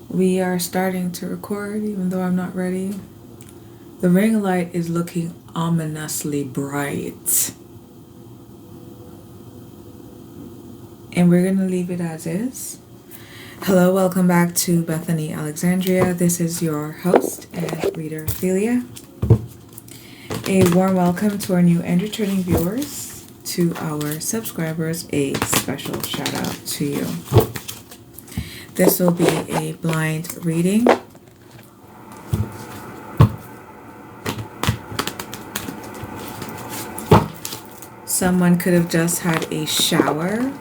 We are starting to record even though I'm not ready. The ring light is looking ominously bright. And we're going to leave it as is. Hello, welcome back to Bethany Alexandria. This is your host and reader, Thelia. A warm welcome to our new and returning viewers. To our subscribers, a special shout out to you. This will be a blind reading. Someone could have just had a shower,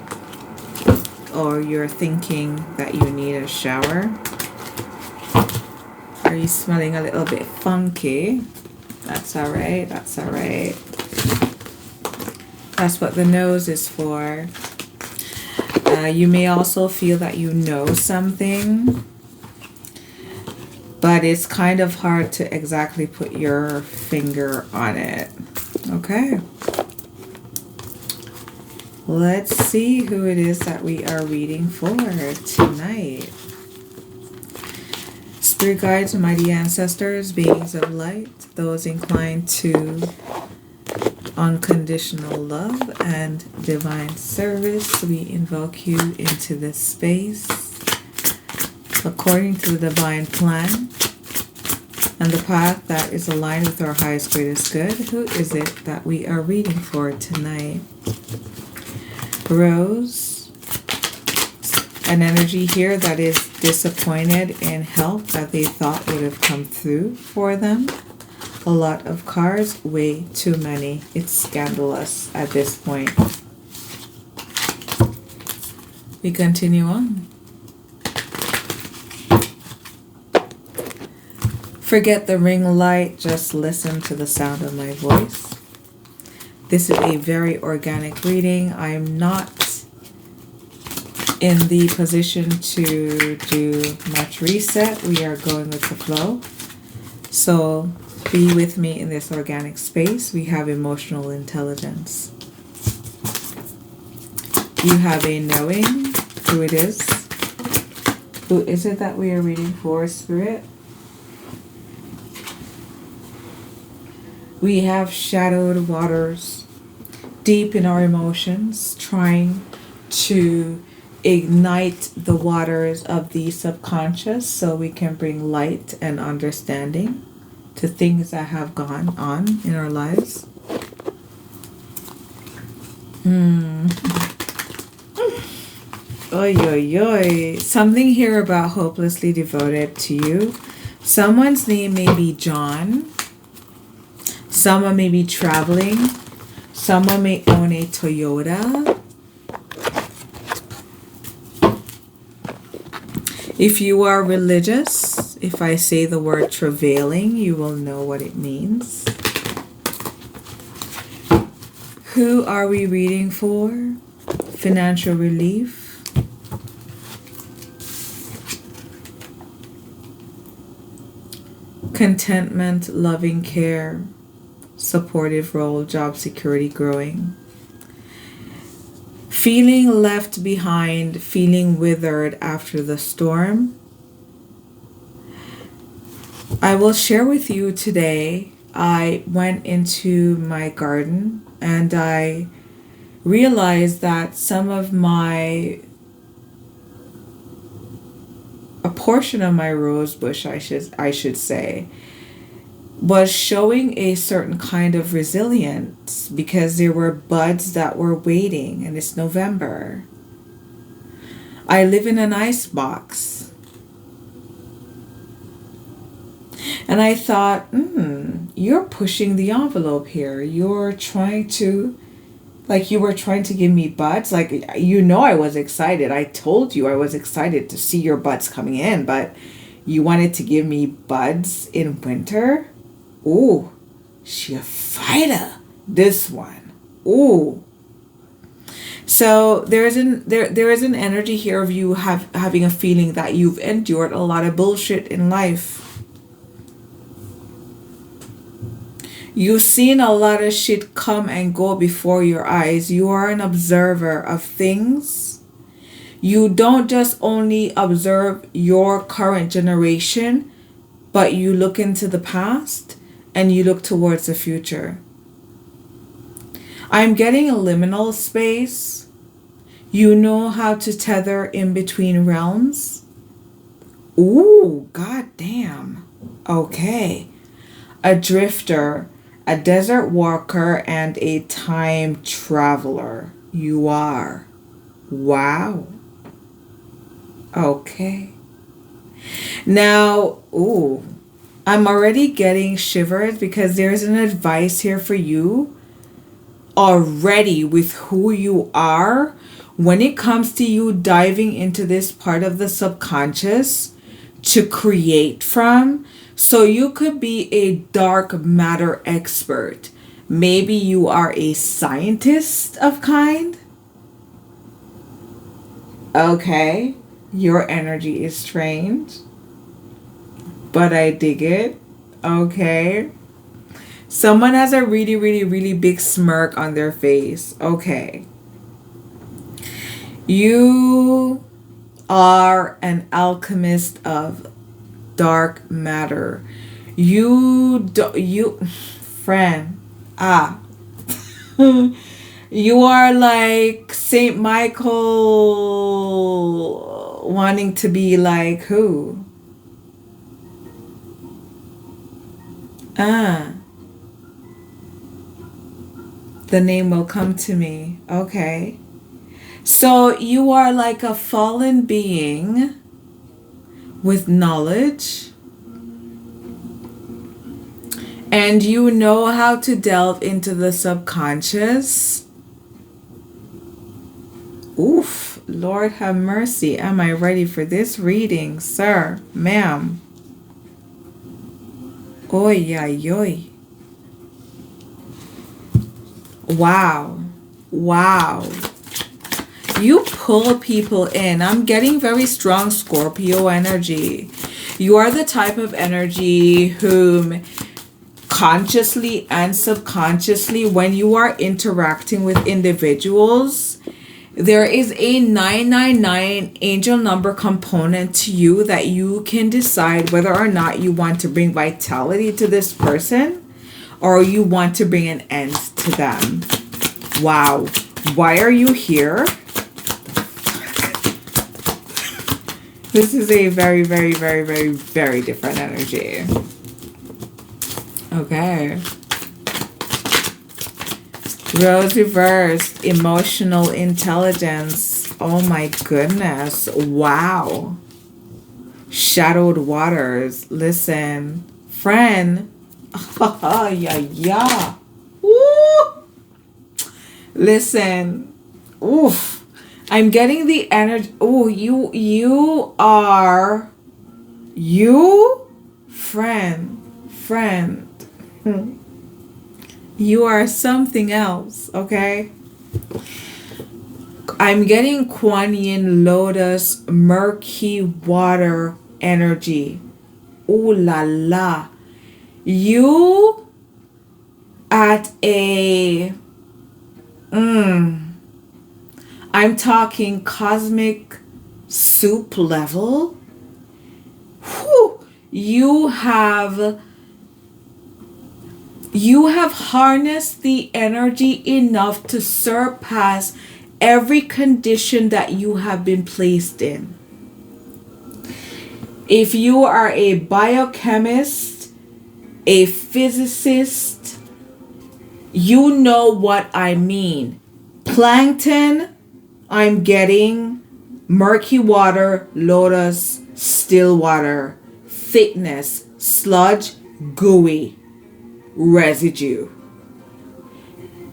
or you're thinking that you need a shower. Are you smelling a little bit funky? That's all right. That's all right. That's what the nose is for. You may also feel that you know something, but it's kind of hard to exactly put your finger on it. Okay. Let's see who it is that we are reading for tonight. Spirit guides, mighty ancestors, beings of light, those inclined to unconditional love and divine service, we invoke you into this space according to the divine plan and the path that is aligned with our highest greatest good. Who is it that we are reading for tonight? Rose, an energy here that is disappointed in help that they thought would have come through for them. A lot of cards, way too many. It's scandalous at this point. We continue on. Forget the ring light, just listen to the sound of my voice. This is a very organic reading. I am not in the position to do much reset. We are going with the flow. So be with me in this organic space. We have emotional intelligence. You have a knowing who it is. Who is it that we are reading for, Spirit? We have shadowed waters deep in our emotions, trying to ignite the waters of the subconscious so we can bring light and understanding to things that have gone on in our lives. Oy, oy, oy. Something here about hopelessly devoted to you. Someone's name may be John. Someone may be traveling. Someone may own a Toyota. If you are religious, if I say the word travailing, you will know what it means. Who are we reading for? Financial relief. Contentment, loving care, supportive role, job security, growing. Feeling left behind, feeling withered after the storm. I will share with you today, I went into my garden and I realized that a portion of my rose bush, I should say, was showing a certain kind of resilience because there were buds that were waiting, and it's November. I live in an ice box. And I thought, you're pushing the envelope here. You're trying to, you were trying to give me buds. I was excited. I told you I was excited to see your buds coming in, but you wanted to give me buds in winter? Ooh, she a fighter, this one. Ooh. So there is an energy here of you having a feeling that you've endured a lot of bullshit in life. You've seen a lot of shit come and go before your eyes. You are an observer of things. You don't just only observe your current generation, but you look into the past and you look towards the future. I'm getting a liminal space. You know how to tether in between realms. Ooh, goddamn. Okay. A drifter, a desert walker, and a time traveler. You are. Wow. Okay. Now, ooh, I'm already getting shivers because there's an advice here for you already with who you are when it comes to you diving into this part of the subconscious to create from. So you could be a dark matter expert. Maybe you are a scientist of kind. Okay. Your energy is strange, but I dig it. Okay. Someone has a really, really, really big smirk on their face. Okay. You are an alchemist of dark matter. Friend. Ah. You are like Saint Michael wanting to be like who? Ah. The name will come to me. Okay. So you are like a fallen being with knowledge. And you know how to delve into the subconscious. Oof, Lord have mercy. Am I ready for this reading, sir, ma'am? Oy, oy, oy. Wow. Wow. You pull people in. I'm getting very strong Scorpio energy. You are the type of energy whom consciously and subconsciously, when you are interacting with individuals, there is a 999 angel number component to you that you can decide whether or not you want to bring vitality to this person or you want to bring an end to them. Wow. Why are you here? This is a very, very, very, very, very different energy. Okay. Rose reversed, emotional intelligence. Oh my goodness. Wow. Shadowed waters. Listen, friend. Yeah. Woo. Listen. Oof. I'm getting the energy. Oh, you are friend. You are something else, okay? I'm getting Kuan Yin Lotus murky water energy. Ooh la la. You at a I'm talking cosmic soup level. Whew. You have harnessed the energy enough to surpass every condition that you have been placed in. If you are a biochemist, a physicist, you know what I mean. Plankton, I'm getting murky water, lotus, still water, thickness, sludge, gooey, residue.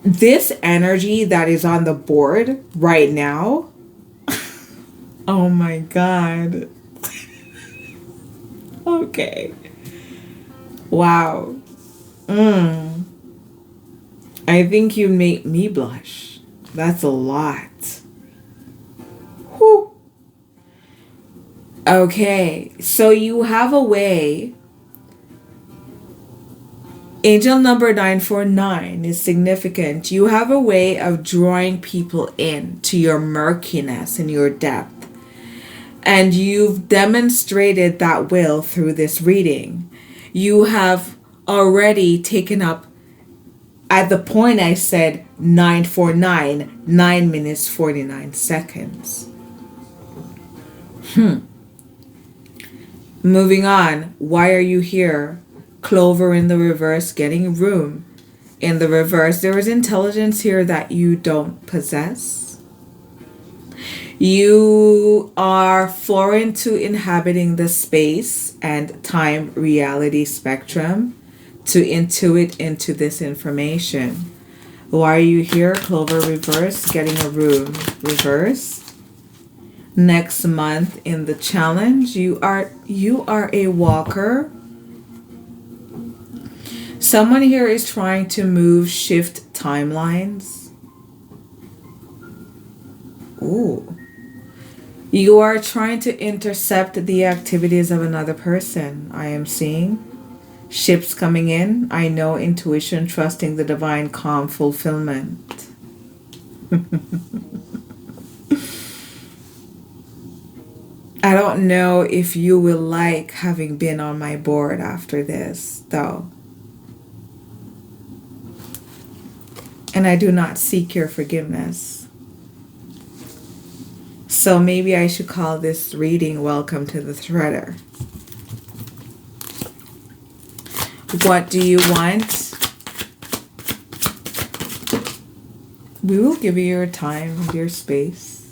This energy that is on the board right now, oh my God. Okay. Wow. I think you make me blush. That's a lot. Whew. Okay, so you have a way. Angel number 949 is significant. You have a way of drawing people in to your murkiness and your depth. And you've demonstrated that will through this reading. You have already taken up, at the point I said 949, 9 minutes 49 seconds. Moving on. Why are you here? Clover in the reverse, getting room. In the reverse, there is intelligence here that you don't possess. You are foreign to inhabiting the space and time reality spectrum to intuit into this information. Why are you here? Clover reverse, getting a room. Reverse. Next month in the challenge, you are a walker. Someone here is trying to shift timelines. Ooh. You are trying to intercept the activities of another person. I am seeing ships coming in. I know, intuition, trusting the divine, calm fulfillment. I don't know if you will like having been on my board after this, though. And I do not seek your forgiveness. So maybe I should call this reading Welcome to the Threader. What do you want? We will give you your time and your space.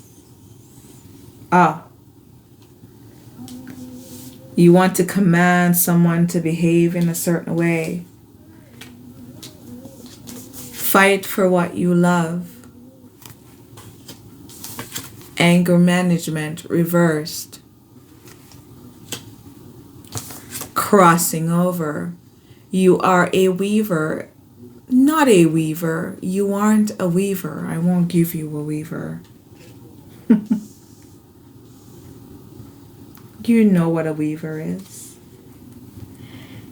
You want to command someone to behave in a certain way. Fight for what you love. Anger management reversed. Crossing over. You are a weaver. Not a weaver. You aren't a weaver. I won't give you a weaver. You know what a weaver is.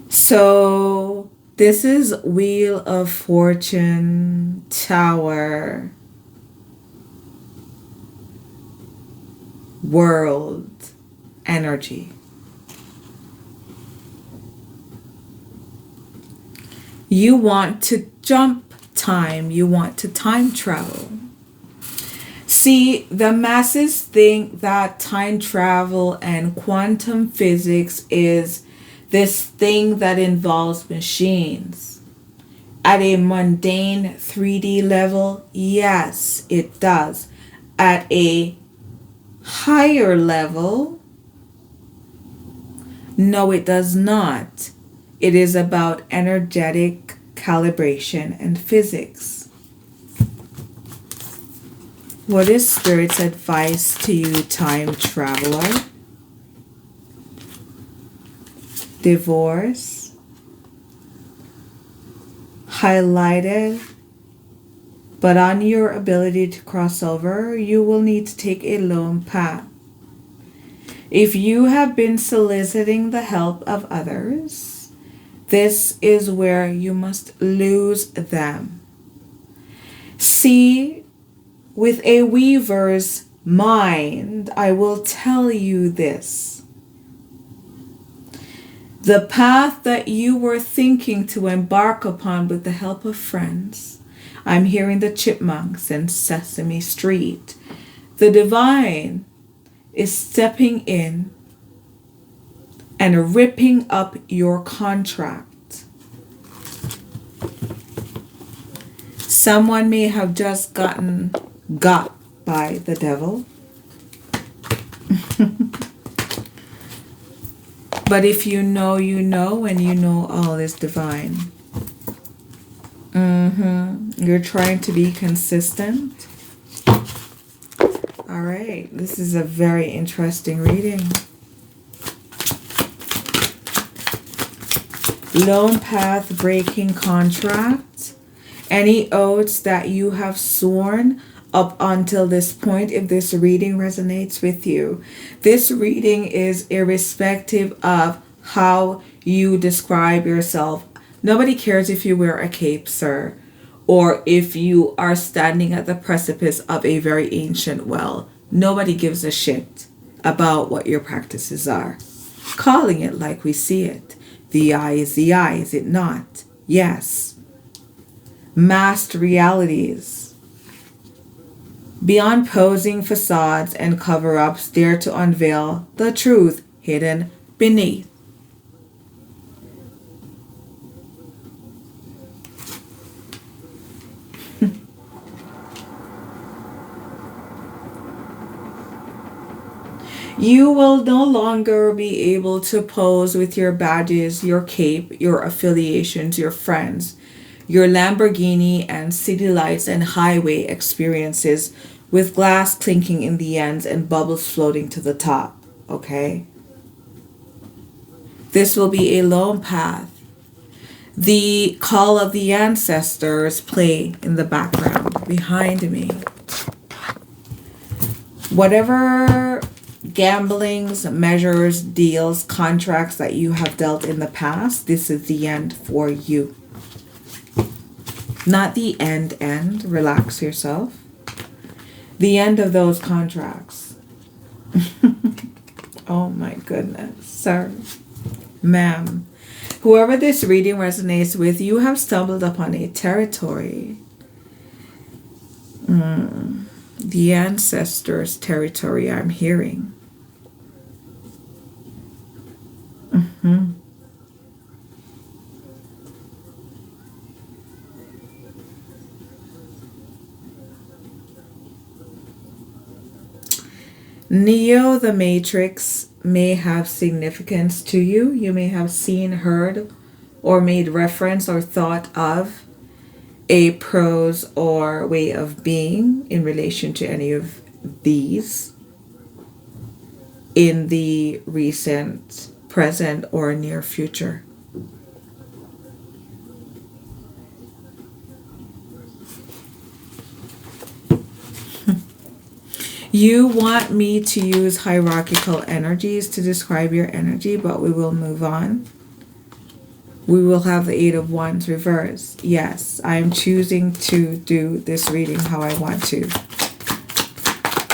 So this is Wheel of Fortune, Tower, World, Energy. You want to jump time. You want to time travel. See, the masses think that time travel and quantum physics is this thing that involves machines. At a mundane 3D level, yes, it does. At a higher level, no, it does not. It is about energetic calibration and physics. What is Spirit's advice to you, time traveler? Divorce. Highlighted. But on your ability to cross over, you will need to take a lone path. If you have been soliciting the help of others, this is where you must lose them. See, with a weaver's mind, I will tell you this. The path that you were thinking to embark upon with the help of friends, I'm hearing the chipmunks and Sesame Street. The divine is stepping in and ripping up your contract. Someone may have just got by the devil. But if you know, and you know all is divine. You're trying to be consistent. All right, this is a very interesting reading. Lone path, breaking contract. Any oaths that you have sworn up until this point, if this reading resonates with you. This reading is irrespective of how you describe yourself. Nobody cares if you wear a cape, sir, or if you are standing at the precipice of a very ancient well. Nobody gives a shit. about what your practices are, calling it like we see it. The eye is the eye, is it not? Yes. Masked realities. Beyond posing facades and cover-ups, dare to unveil the truth hidden beneath. You will no longer be able to pose with your badges, your cape, your affiliations, your friends, your Lamborghini and city lights and highway experiences with glass clinking in the ends and bubbles floating to the top. Okay? This will be a lone path. The call of the ancestors play in the background behind me. Whatever gamblings, measures, deals, contracts that you have dealt in the past, this is the end for you. Not the end. Relax yourself. The end of those contracts. Oh my goodness, sir, ma'am. Whoever this reading resonates with, you have stumbled upon a territory. The ancestors' territory, I'm hearing. Neo the Matrix may have significance to you. You may have seen, heard, or made reference or thought of a prose or way of being in relation to any of these in the recent, present, or near future. You want me to use hierarchical energies to describe your energy, but we will move on. We will have the Eight of Wands reversed. Yes, I am choosing to do this reading how I want to.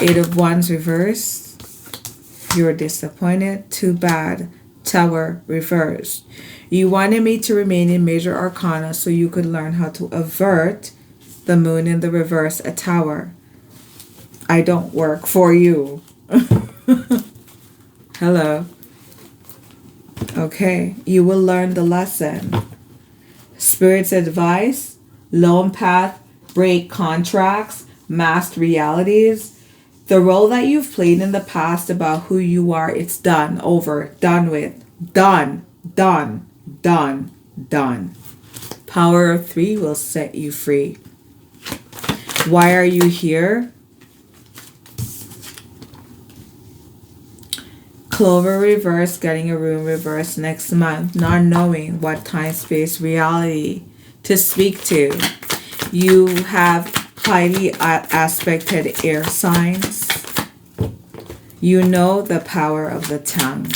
Eight of Wands reversed. You're disappointed. Too bad. Tower reversed. You wanted me to remain in major arcana so you could learn how to avert the moon in the reverse, a tower. I don't work for you. Hello. Okay, you will learn the lesson. Spirit's advice, lone path, break contracts, masked realities. The role that you've played in the past about who you are, it's done, over, done with, done. Power of 3 will set you free. Why are you here? Clover reverse, getting a room reverse next month, not knowing what time, space, reality to speak to. You have highly aspected air signs. You know the power of the tongue.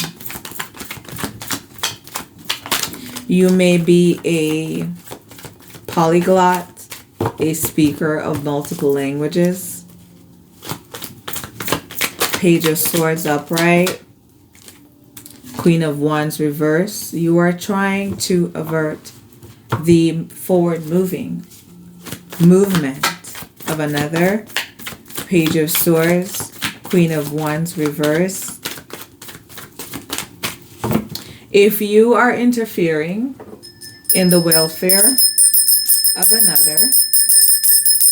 You may be a polyglot, a speaker of multiple languages. Page of Swords upright. Queen of Wands reverse. You are trying to avert the forward movement of another. Page of Swords, Queen of Wands reverse. If you are interfering in the welfare of another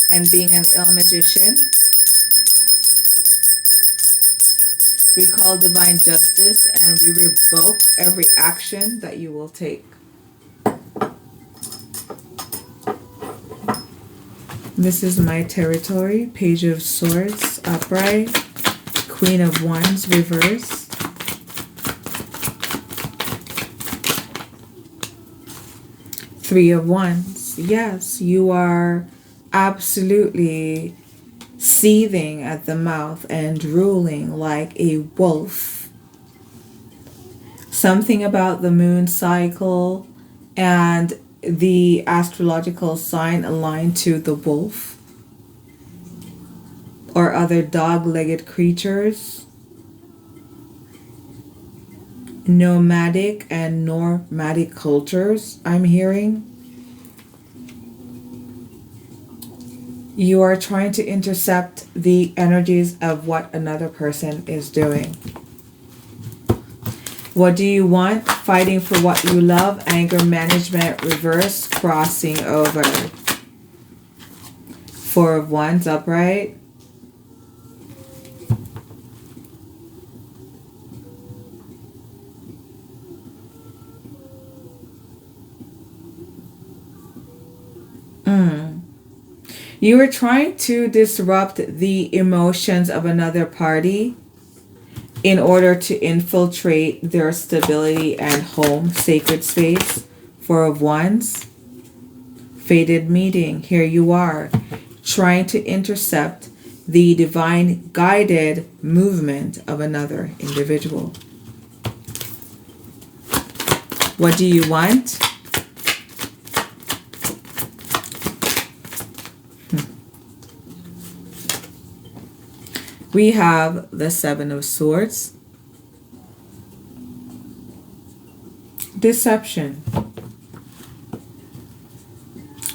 and being an ill magician, we call divine justice and we revoke every action that you will take. This is my territory. Page of Swords upright. Queen of Wands reverse. Three of Wands. Yes, you are absolutely seething at the mouth and drooling like a wolf. Something about the moon cycle and the astrological sign aligned to the wolf or other dog-legged creatures nomadic and nomadic cultures, I'm hearing. You are trying to intercept the energies of what another person is doing. What do you want? Fighting for what you love, anger management, reverse, crossing over. Four of Wands upright. You are trying to disrupt the emotions of another party in order to infiltrate their stability and home, sacred space. Four of Wands. Fated meeting. Here you are, trying to intercept the divine guided movement of another individual. What do you want? We have the Seven of Swords. Deception.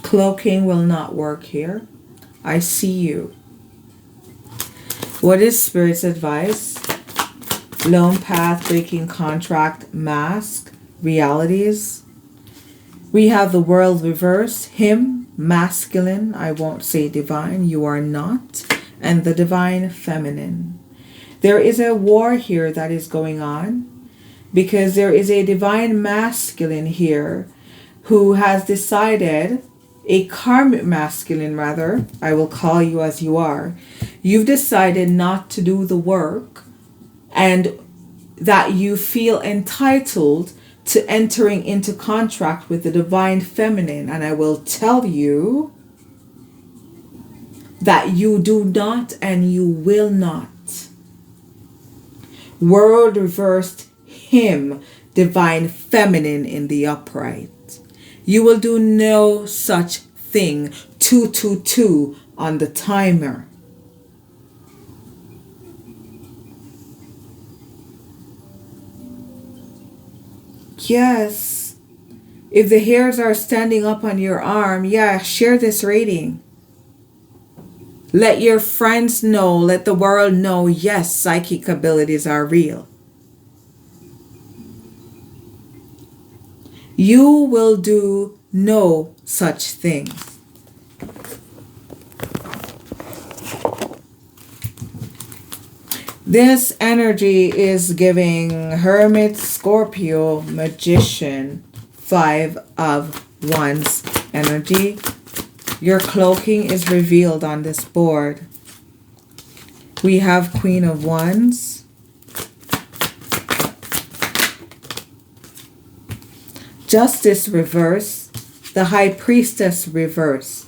Cloaking will not work here. I see you. What is Spirit's advice? Lone path, breaking contract, mask, realities. We have the world reverse. Him, masculine. I won't say divine. You are not. And the divine feminine. There is a war here that is going on because there is a divine masculine here who has decided, a karmic masculine rather, I will call you as you are. You've decided not to do the work and that you feel entitled to entering into contract with the divine feminine. And I will tell you that you do not and you will not. World reversed, him, divine feminine in the upright. You will do no such thing. 222 on the timer. Yes. If the hairs are standing up on your arm, yeah, share this reading. Let your friends know, let the world know, yes, psychic abilities are real. You will do no such thing. This energy is giving Hermit, Scorpio, Magician, Five of Wands energy. Your cloaking is revealed on this board. We have Queen of Wands. Justice reverse. The High Priestess reverse.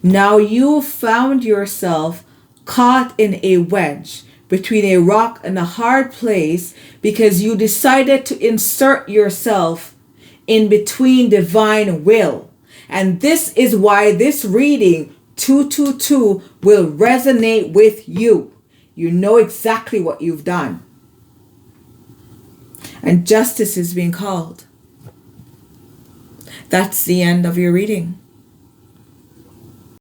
Now you found yourself caught in a wedge between a rock and a hard place because you decided to insert yourself in between divine will. And this is why this reading 222 will resonate with you. You know exactly what you've done. And justice is being called. That's the end of your reading.